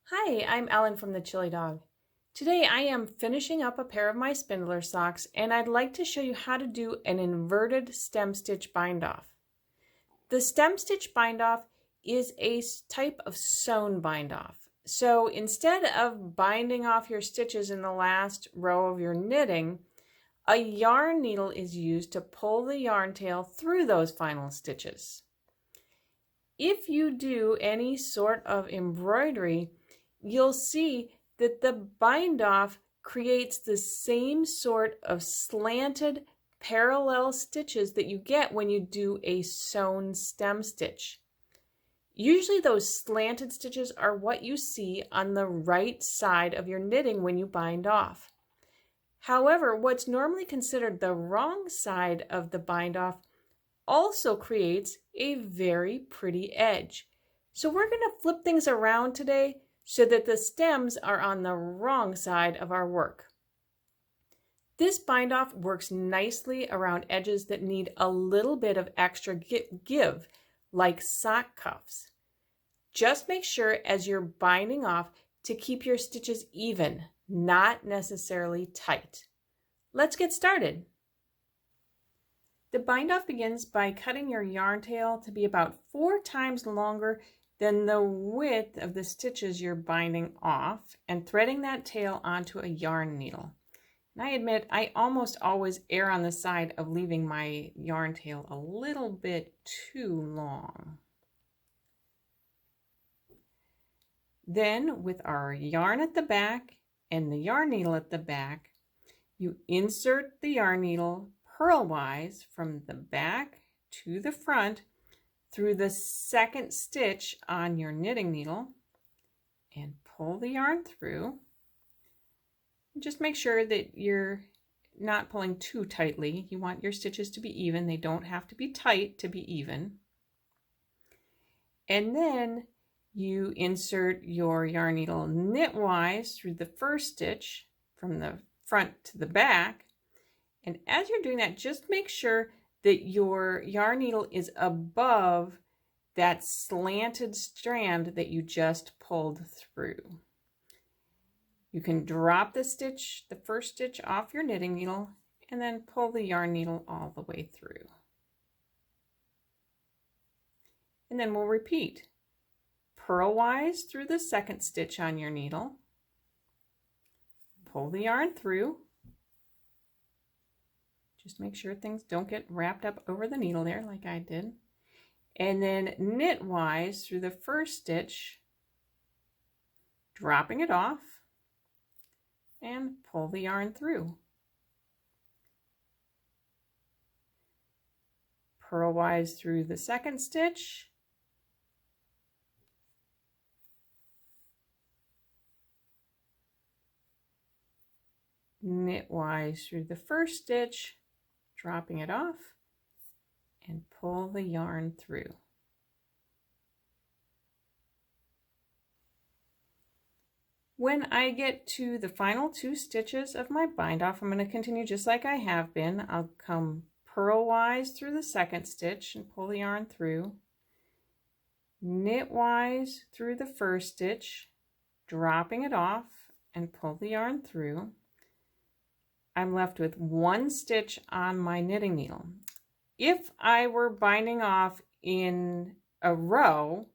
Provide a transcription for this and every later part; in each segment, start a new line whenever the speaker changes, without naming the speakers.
Hi, I'm Ellen from the Chili Dog. Today I am finishing up a pair of my spindler socks and I'd like to show you how to do an inverted stem stitch bind off. The stem stitch bind off is a type of sewn bind off. So instead of binding off your stitches in the last row of your knitting, a yarn needle is used to pull the yarn tail through those final stitches. If you do any sort of embroidery, you'll see that the bind off creates the same sort of slanted parallel stitches that you get when you do a sewn stem stitch. Usually those slanted stitches are what you see on the right side of your knitting when you bind off. However, what's normally considered the wrong side of the bind off also creates a very pretty edge. So we're going to flip things around today so that the stems are on the wrong side of our work. This bind off works nicely around edges that need a little bit of extra give, like sock cuffs. Just make sure as you're binding off to keep your stitches even, not necessarily tight. Let's get started. The bind off begins by cutting your yarn tail to be about 4 times longer than the width of the stitches you're binding off and threading that tail onto a yarn needle. And I admit I almost always err on the side of leaving my yarn tail a little bit too long. Then with our yarn at the back and the yarn needle at the back, you insert the yarn needle purlwise from the back to the front through the second stitch on your knitting needle and pull the yarn through. Just make sure that you're not pulling too tightly. You want your stitches to be even. They don't have to be tight to be even. And then you insert your yarn needle knitwise through the first stitch from the front to the back. And as you're doing that, just make sure that your yarn needle is above that slanted strand that you just pulled through. You can drop the stitch, the first stitch off your knitting needle, and then pull the yarn needle all the way through. And then we'll repeat. Purlwise through the second stitch on your needle, pull the yarn through. Just make sure things don't get wrapped up over the needle there like I did. And then knitwise through the first stitch, dropping it off, and pull the yarn through. Purlwise through the second stitch, knitwise through the first stitch, dropping it off, and pull the yarn through. When I get to the final 2 stitches of my bind off, I'm going to continue just like I have been. I'll come purlwise through the second stitch and pull the yarn through, knitwise through the first stitch, dropping it off and pull the yarn through. I'm left with 1 stitch on my knitting needle. If I were binding off in a row,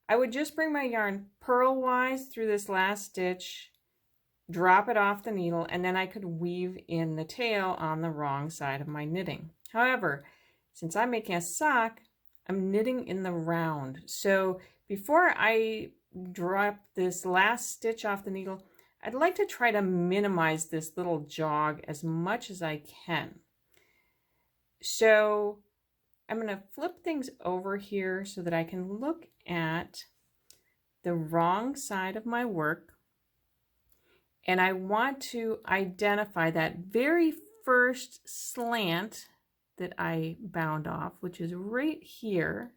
I would just bring my yarn purlwise through this last stitch, drop it off the needle, and then I could weave in the tail on the wrong side of my knitting. However, since I'm making a sock, I'm knitting in the round. So before I drop this last stitch off the needle, I'd like to try to minimize this little jog as much as I can. So I'm going to flip things over here so that I can look at the wrong side of my work. And I want to identify that very first slant that I bound off, which is right here.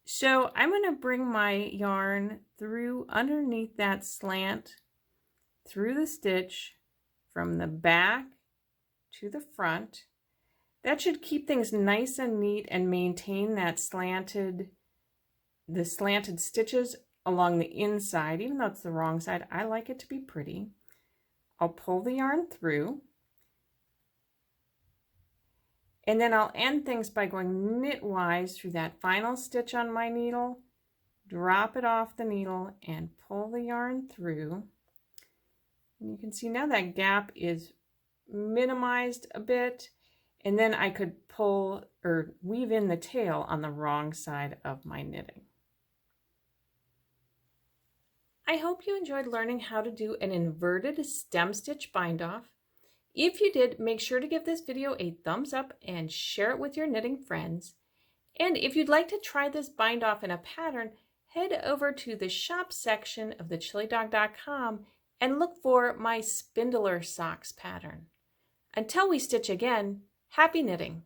So I'm going to bring my yarn through underneath that slant, through the stitch, from the back to the front. That should keep things nice and neat and maintain that the slanted stitches along the inside, even though it's the wrong side. I like it to be pretty. I'll pull the yarn through, and then I'll end things by going knitwise through that final stitch on my needle, drop it off the needle, and pull the yarn through. And you can see now that gap is minimized a bit, and then I could pull or weave in the tail on the wrong side of my knitting. I hope you enjoyed learning how to do an inverted stem stitch bind off. If you did, make sure to give this video a thumbs up and share it with your knitting friends. And if you'd like to try this bind off in a pattern, head over to the shop section of thechillydog.com and look for my Spindler Socks pattern. Until we stitch again, happy knitting!